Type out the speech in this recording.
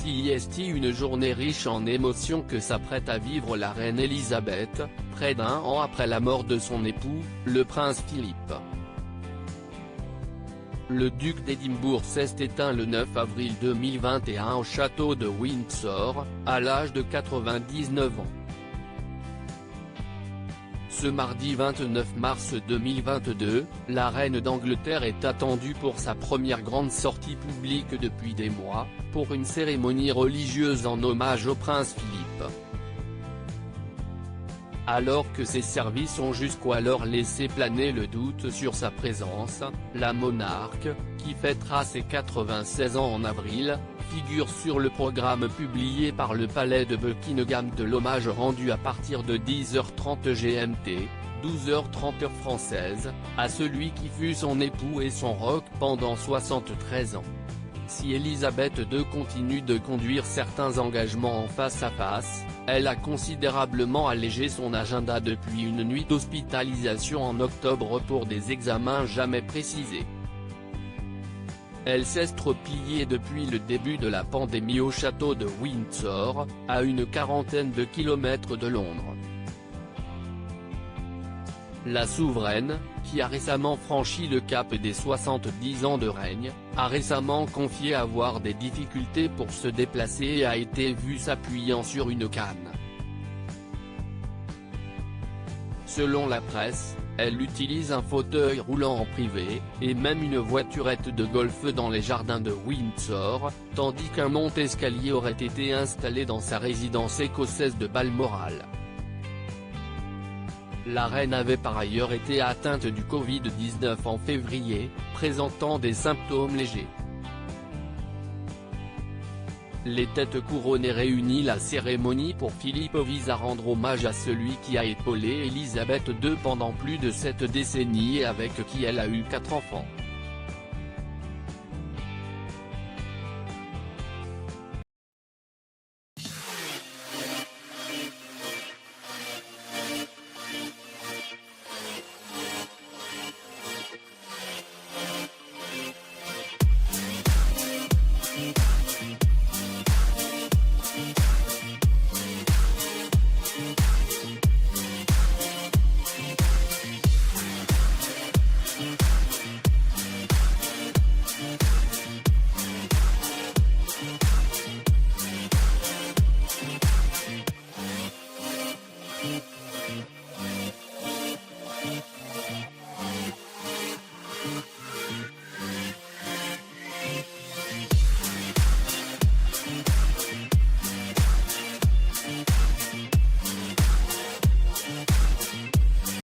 C'est une journée riche en émotions que s'apprête à vivre la reine Elisabeth, près d'un an après la mort de son époux, le prince Philippe. Le duc d'Édimbourg s'est éteint le 9 avril 2021 au château de Windsor, à l'âge de 99 ans. Ce mardi 29 mars 2022, la reine d'Angleterre est attendue pour sa première grande sortie publique depuis des mois, pour une cérémonie religieuse en hommage au prince Philippe. Alors que ses services ont jusqu'alors laissé planer le doute sur sa présence, la monarque, qui fêtera ses 96 ans en avril, figure sur le programme publié par le palais de Buckingham de l'hommage rendu à partir de 10h30 GMT, 12h30 heure française, à celui qui fut son époux et son roc pendant 73 ans. Si Elisabeth II continue de conduire certains engagements en face-à-face, elle a considérablement allégé son agenda depuis une nuit d'hospitalisation en octobre pour des examens jamais précisés. Elle s'est repliée depuis le début de la pandémie au château de Windsor, à une quarantaine de kilomètres de Londres. La souveraine, qui a récemment franchi le cap des 70 ans de règne, a récemment confié avoir des difficultés pour se déplacer et a été vue s'appuyant sur une canne. Selon la presse, elle utilise un fauteuil roulant en privé, et même une voiturette de golf dans les jardins de Windsor, tandis qu'un monte-escalier aurait été installé dans sa résidence écossaise de Balmoral. La reine avait par ailleurs été atteinte du Covid-19 en février, présentant des symptômes légers. Les têtes couronnées réunies. La cérémonie pour Philippe vise à rendre hommage à celui qui a épaulé Elisabeth II pendant plus de 7 décennies et avec qui elle a eu 4 enfants.